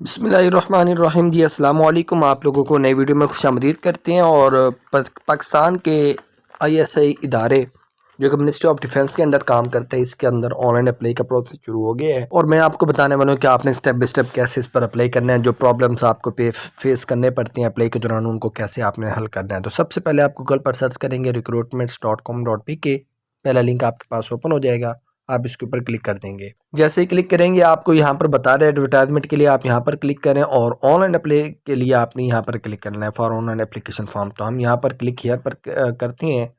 बिस्मिल्लाहिर्रहमानिर्रहीम जी अस्सलाम वालेकुम। आप लोगों को नई वीडियो में खुशामदीद करते हैं। और पाकिस्तान के आईएसआई इदारे जो कि मिनिस्ट्री ऑफ डिफेंस के अंदर काम करते हैं, इसके अंदर ऑनलाइन अप्लाई का प्रोसेस शुरू हो गया है और मैं आपको बताने वाला हूँ कि आपने स्टेप बाय स्टेप कैसे इस पर अप्लाई करना है। जो प्रॉब्लम्स आपको फेस करने पड़ती हैं अप्लाई के दौरान, उनको कैसे आपने हल करना है। तो सबसे पहले आप गूगल पर सर्च करेंगे recruitments.com.pk। पहला लिंक आपके पास ओपन हो जाएगा, आप इसके ऊपर क्लिक कर देंगे। जैसे ही क्लिक करेंगे आपको यहाँ पर बता रहे हैं एडवर्टाइजमेंट के लिए आप यहाँ पर क्लिक करें, और ऑनलाइन अप्लाई के लिए आपने यहाँ पर क्लिक करना है फॉर ऑनलाइन एप्लीकेशन फॉर्म। तो हम यहाँ पर क्लिक हियर पर करते हैं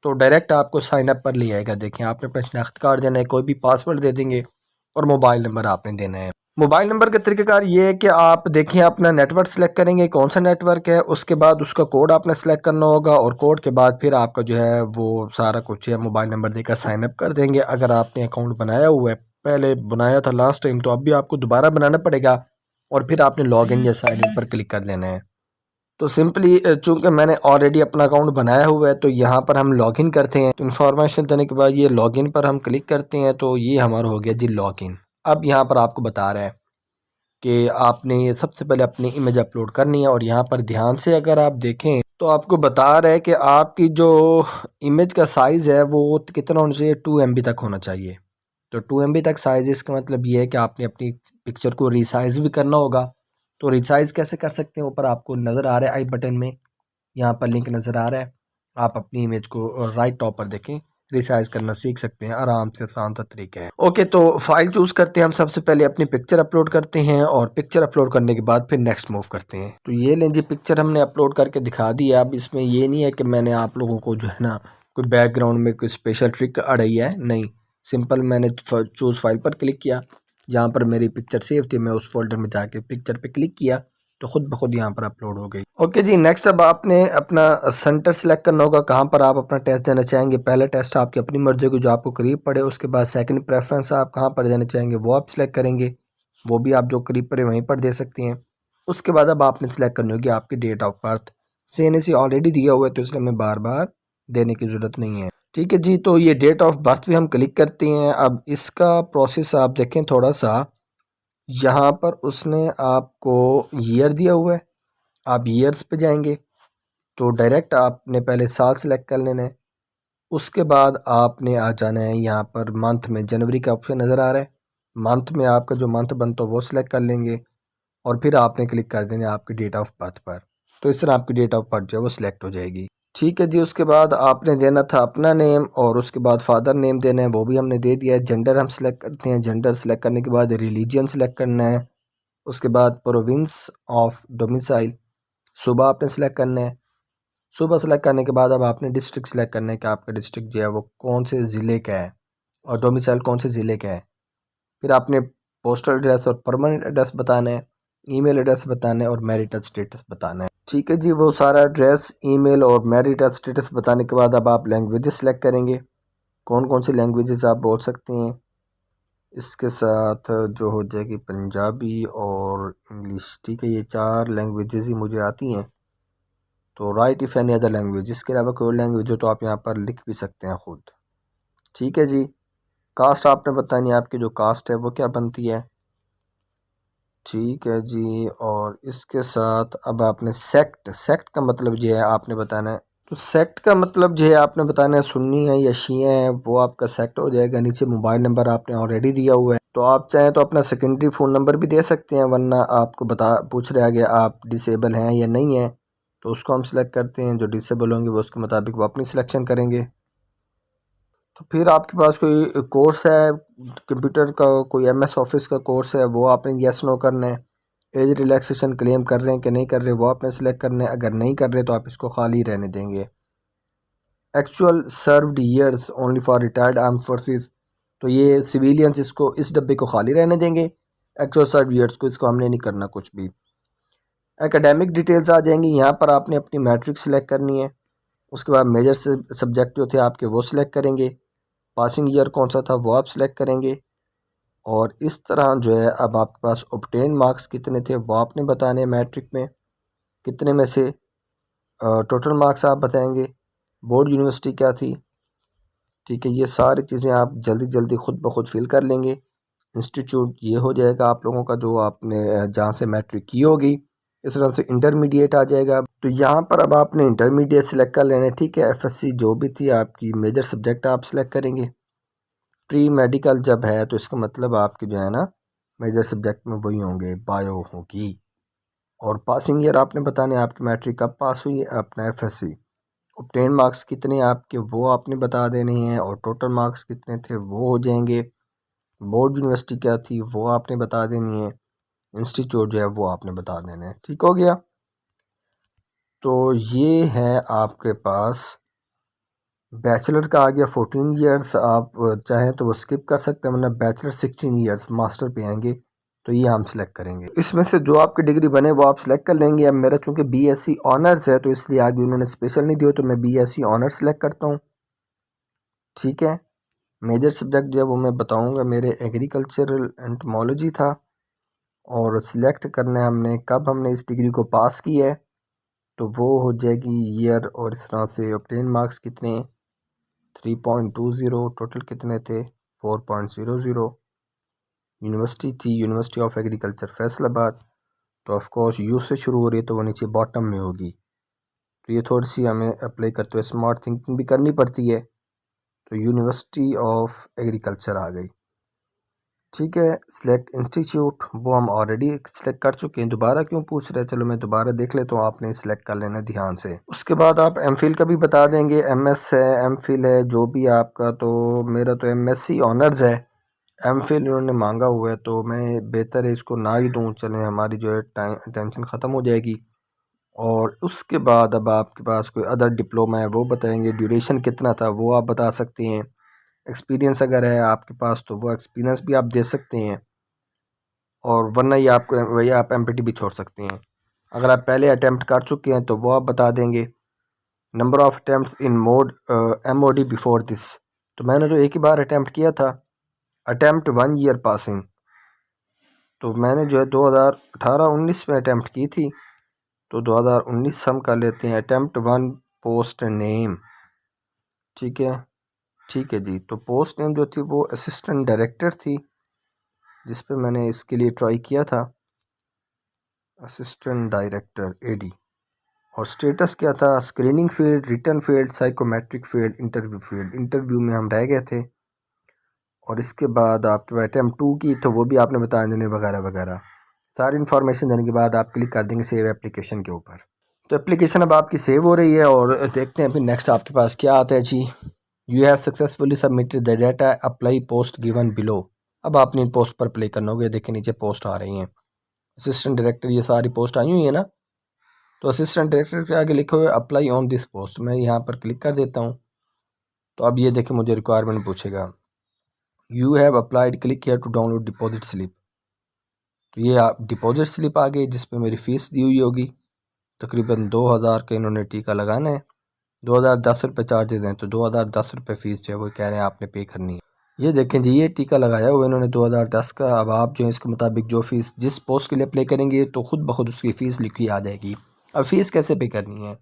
तो डायरेक्ट आपको साइन अप पर ले आएगा। देखें, आपने अपना शनाख्त कार्ड देना है, कोई भी पासवर्ड दे देंगे और मोबाइल नंबर आपने देना है। मोबाइल नंबर का तरीक़ाकार ये है कि आप देखिए अपना नेटवर्क सेलेक्ट करेंगे, कौन सा नेटवर्क है, उसके बाद उसका कोड आपने सेलेक्ट करना होगा और कोड के बाद फिर आपका जो है वो सारा कुछ है मोबाइल नंबर देकर साइन अप कर देंगे। अगर आपने अकाउंट बनाया हुआ है, पहले बनाया था लास्ट टाइम, तो अब भी आपको दोबारा बनाना पड़ेगा और फिर आपने लॉग इन या साइन इन पर क्लिक कर देना है। तो सिंपली चूंकि मैंने ऑलरेडी अपना अकाउंट बनाया हुआ है तो यहाँ पर हम लॉगिन करते हैं। तो इन्फॉर्मेशन देने के बाद ये लॉगिन पर हम क्लिक करते हैं तो ये हमारा हो गया जी लॉगिन। अब यहाँ पर आपको बता रहा है कि आपने ये सबसे पहले अपनी इमेज अपलोड करनी है, और यहाँ पर ध्यान से अगर आप देखें तो आपको बता रहा है कि आपकी जो इमेज का साइज़ है वो कितना होना चाहिए, 2 MB तक होना चाहिए। तो 2 MB तक साइज़, इसका मतलब ये है कि आपने अपनी पिक्चर को रिसाइज़ भी करना होगा। तो रिसाइज़ कैसे कर सकते हैं, ऊपर आपको नज़र आ रहा है आई बटन में, यहाँ पर लिंक नज़र आ रहा है। आप अपनी इमेज को राइट टॉप पर देखें, रिसाइज करना सीख सकते हैं, आराम से आसान सा तरीका है। ओके, तो फाइल चूज़ करते हैं हम। सबसे पहले अपनी पिक्चर अपलोड करते हैं और पिक्चर अपलोड करने के बाद फिर नेक्स्ट मूव करते हैं। तो ये लें जी, पिक्चर हमने अपलोड करके दिखा दी है। अब इसमें ये नहीं है कि मैंने आप लोगों को जो है ना कोई बैकग्राउंड में कोई स्पेशल ट्रिक अड़ाई है, नहीं। सिंपल मैंने चूज़ फाइल पर क्लिक किया, जहाँ पर मेरी पिक्चर सेव थी मैं उस फोल्डर में जाके पिक्चर पे क्लिक किया तो खुद ब खुद यहाँ पर अपलोड हो गई। ओके जी, नेक्स्ट अब आपने अपना सेंटर सेलेक्ट करना होगा, कहाँ पर आप अपना टेस्ट देना चाहेंगे। पहला टेस्ट आपकी अपनी मर्जी होगी जो आपको करीब पड़े, उसके बाद सेकंड प्रेफरेंस आप कहाँ पर देना चाहेंगे वो आप सिलेक्ट करेंगे, वो भी आप जो करीब पड़े वहीं पर दे सकते हैं। उसके बाद अब आपने सेलेक्ट करनी होगी आपकी date of birth. CNC already दिया हुआ है तो इसलिए हमें बार बार देने की ज़रूरत नहीं है। ठीक है जी, तो ये डेट ऑफ बर्थ भी हम क्लिक करते हैं। अब इसका प्रोसेस आप देखें थोड़ा सा, यहाँ पर उसने आपको ईयर दिया हुआ है, आप ईयर्स पे जाएंगे तो डायरेक्ट आपने पहले साल सेलेक्ट कर लेना है। उसके बाद आपने आ जाना है यहाँ पर मंथ में, जनवरी का ऑप्शन नज़र आ रहा है, मंथ में आपका जो मंथ बनता है वो सिलेक्ट कर लेंगे और फिर आपने क्लिक कर देना है आपकी डेट ऑफ बर्थ पर। तो इस तरह आपकी डेट ऑफ बर्थ जो है वो सिलेक्ट हो जाएगी। ठीक है जी, उसके बाद आपने देना था अपना नेम और उसके बाद फादर नेम देना है, वो भी हमने दे दिया है। जेंडर हम सेलेक्ट करते हैं, जेंडर सेलेक्ट करने के बाद रिलीजन सेलेक्ट करना है। उसके बाद प्रोविंस ऑफ डोमिसाइल सूबा आपने सेलेक्ट करना है। सूबा सेलेक्ट करने के बाद अब आपने डिस्ट्रिक्ट सेलेक्ट करना है कि आपका डिस्ट्रिक्ट जो है वो कौन से ज़िले का है और डोमिसाइल कौन से ज़िले का है। फिर आपने पोस्टल एड्रेस और परमानेंट एड्रेस बताना है, ईमेल एड्रेस बताना है और मैरिटल स्टेटस बताना है। ठीक है जी, वो सारा एड्रेस, ईमेल और मैरिटल स्टेटस बताने के बाद अब आप लैंग्वेजेस सेलेक्ट करेंगे, कौन कौन सी लैंग्वेजेस आप बोल सकते हैं। इसके साथ जो हो जाएगी पंजाबी और इंग्लिश। ठीक है, ये 4 लैंग्वेजेस ही मुझे आती हैं। तो right if any other language, इसके अलावा कोई लैंग्वेज हो तो आप यहाँ पर लिख भी सकते हैं खुद। ठीक है जी, कास्ट आपने बतानी है, आपकी जो कास्ट है वो क्या बनती है। ठीक है जी, और इसके साथ अब आपने सेक्ट, सेक्ट का मतलब जो है आपने बताना है। तो सेक्ट का मतलब जो है आपने बताना है सुन्नी है या शिया है, वो आपका सेक्ट हो जाएगा। नीचे मोबाइल नंबर आपने ऑलरेडी दिया हुआ है, तो आप चाहें तो अपना सेकेंडरी फ़ोन नंबर भी दे सकते हैं, वरना आपको पूछ रहा है आप डिसेबल हैं या नहीं है, तो उसको हम सिलेक्ट करते हैं। जो डिसेबल होंगे वो उसके मुताबिक वो अपनी सिलेक्शन करेंगे। तो फिर आपके पास कोई कोर्स है कंप्यूटर का, कोई MS ऑफिस का कोर्स है, वो आपने येस नो करना है। एज रिलैक्सेशन क्लेम कर रहे हैं कि नहीं कर रहे, वो आपने सेलेक्ट करना है। अगर नहीं कर रहे तो आप इसको खाली रहने देंगे। Actual served years only for retired arm forces, तो ये सिविलियंस, इसको इस डब्बे को खाली रहने देंगे। एक्चुअल सर्व्ड ईयर्स को इसको हमने नहीं करना कुछ भी। एकेडमिक डिटेल्स आ जाएंगी, यहाँ पर आपने अपनी मैट्रिक सेलेक्ट करनी है। उसके बाद मेजर सब्जेक्ट जो थे आपके वो सिलेक्ट करेंगे। पासिंग ईयर कौन सा था वो आप सिलेक्ट करेंगे। और इस तरह जो है अब आपके पास ऑब्टेन मार्क्स कितने थे वो आपने बताने हैं, मैट्रिक में कितने में से टोटल मार्क्स आप बताएंगे, बोर्ड यूनिवर्सिटी क्या थी। ठीक है, ये सारी चीज़ें आप जल्दी जल्दी खुद ब खुद फिल कर लेंगे। इंस्टीट्यूट ये हो जाएगा आप लोगों का जो आपने जहाँ से मैट्रिक की होगी। इस तरह से इंटरमीडिएट आ जाएगा। तो यहाँ पर अब आपने इंटरमीडिएट सेलेक्ट कर लेना है, ठीक है। एफएससी जो भी थी आपकी मेजर सब्जेक्ट आप सेलेक्ट करेंगे। प्री मेडिकल जब है तो इसका मतलब आपके जो है ना मेजर सब्जेक्ट में वही होंगे, बायो होगी। और पासिंग ईयर आपने बताने आपकी मैट्रिक कब पास हुई है, अपना एफएससी। ऑब्टेन मार्क्स कितने आपके वो आपने बता देने हैं, और टोटल मार्क्स कितने थे वो हो जाएंगे। बोर्ड यूनिवर्सिटी क्या थी वो आपने बता देनी है। इंस्टीट्यूट जो है वो आपने बता देना है। ठीक हो गया। तो ये है आपके पास बैचलर का आ गया 14 ईयर्स। आप चाहें तो वो स्किप कर सकते हैं, वरना बैचलर 16 ईयर्स मास्टर पे आएंगे तो ये हम सेलेक्ट करेंगे। इसमें से जो आपकी डिग्री बने वो आप सेलेक्ट कर लेंगे। अब मेरा चूंकि बीएससी ऑनर्स है तो इसलिए आगे उन्होंने स्पेशल नहीं दिया, तो मैं बीएससी ऑनर्स सेलेक्ट करता हूँ। ठीक है। मेजर सब्जेक्ट जो है वो मैं बताऊँगा, मेरे एग्रीकल्चरल एंटमोलॉजी था। और सिलेक्ट करना है हमने कब हमने इस डिग्री को पास किया है, तो वो हो जाएगी ईयर और इस तरह से। ऑब्टेन मार्क्स कितने 3.20, टोटल कितने थे 4.00। यूनिवर्सिटी थी यूनिवर्सिटी ऑफ एग्रीकल्चर फैसलाबाद। तो ऑफ कोर्स यू से शुरू हो रही है तो वो नीचे बॉटम में होगी। तो ये थोड़ी सी हमें अप्लाई करते हुए स्मार्ट थिंकिंग भी करनी पड़ती है। तो यूनिवर्सिटी ऑफ एग्रीकल्चर आ गई। ठीक है। सिलेक्ट इंस्टीट्यूट वो हम ऑलरेडी सिलेक्ट कर चुके हैं, दोबारा क्यों पूछ रहे हैं, चलो मैं दोबारा देख लेता हूँ। आपने सिलेक्ट कर लेना ध्यान से। उसके बाद आप एमफिल का भी बता देंगे, एमएस है एमफिल है जो भी आपका। तो मेरा तो एमएससी ऑनर्स है, एमफिल इन्होंने मांगा हुआ है तो मैं बेहतर है इसको ना ही दूँ। चलें हमारी जो है टाइम टेंशन ख़त्म हो जाएगी। और उसके बाद अब आपके पास कोई अदर डिप्लोमा है वो बताएंगे। ड्यूरेशन कितना था वो आप बता सकते हैं। एक्सपीरियंस अगर है आपके पास तो वो एक्सपीरियंस भी आप दे सकते हैं। और वरना ये आपको वही आप एमपीटी भी छोड़ सकते हैं। अगर आप पहले अटैम्प्ट कर चुके हैं तो वो आप बता देंगे। Number of attempts in mode MoD before this, तो मैंने तो एक ही बार अटैम्प्ट किया था। अटैम्प्ट 1 ईयर पासिंग, तो मैंने जो है 2018-19 में अटैम्प्ट की थी। तो 2019 हम कर लेते हैं। अटैम्प्ट 1 पोस्ट नेम, ठीक है। ठीक है जी। तो पोस्ट नेम जो थी वो असिस्टेंट डायरेक्टर थी, जिस पे मैंने इसके लिए ट्राई किया था, असिस्टेंट डायरेक्टर एडी। और स्टेटस क्या था, screening field, return field, psychometric field, interview field. Interview में हम रह गए थे। और इसके बाद आपके पास अटैम्प्ट 2 की तो वो भी आपने बता देने वगैरह वगैरह। सारी इन्फॉर्मेशन देने के बाद आप क्लिक कर देंगे सेव एप्लीकेशन के ऊपर। तो एप्लीकेशन अब आपकी सेव हो रही है और देखते हैं फिर नेक्स्ट आपके पास क्या आता है जी। You have successfully submitted the data, apply post given below. अब आपने इन पोस्ट पर प्ले करना होगा। देखिए नीचे पोस्ट आ रही हैं, असिस्टेंट डायरेक्टर, ये सारी पोस्ट आई हुई है ना। तो असिस्टेंट डायरेक्टर के आगे लिखे हुए अप्लाई ऑन दिस पोस्ट, मैं यहाँ पर क्लिक कर देता हूँ। तो अब ये देखें मुझे रिक्वायरमेंट पूछेगा, you have applied, click here to download deposit slip. तो ये आप डिपॉजिट स्लिप आ गई जिस पे मेरी फ़ीस दी हुई होगी। तकरीबन 2000 का इन्होंने टीका लगाना है। 2010 रुपये चार्जेज़ हैं, तो 2010 रुपये फ़ीस जो है वो कह रहे हैं आपने पे करनी है। ये देखें जी, ये टीका लगाया हुआ इन्होंने 2010 का। अब आप जो है इसके मुताबिक जो फ़ीस जिस पोस्ट के लिए अप्लाई करेंगे तो ख़ुद ब खुद उसकी फ़ीस लिखी आ जाएगी। अब फ़ीस कैसे पे करनी है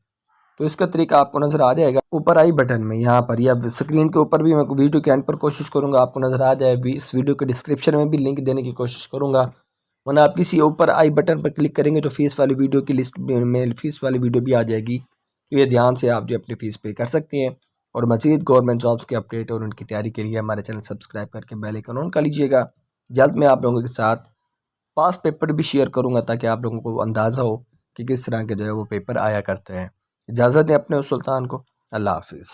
तो इसका तरीका आपको नज़र आ जाएगा ऊपर आई बटन में, यहाँ पर या स्क्रीन के ऊपर भी मैं वीडियो के एंड पर कोशिश करूँगा आपको नज़र आ जाए। इस वीडियो के डिस्क्रिप्शन में भी लिंक देने की कोशिश करूँगा, वरना आप किसी ऊपर आई बटन पर क्लिक करेंगे तो फ़ीस वाली वीडियो की लिस्ट में फ़ीस वाली वीडियो भी आ जाएगी। तो ये ध्यान से आप जो अपनी फ़ीस पे कर सकते हैं। और मज़ीद गवर्नमेंट जॉब्स के अपडेट और उनकी तैयारी के लिए हमारे चैनल सब्सक्राइब करके बेल आइकन ऑन कर लीजिएगा। जल्द मैं आप लोगों के साथ पास पेपर भी शेयर करूँगा ताकि आप लोगों को अंदाज़ा हो कि किस तरह के जो है वो पेपर आया करते हैं। इजाज़त दें अपने उस सुल्तान को। अल्लाह हाफिज़।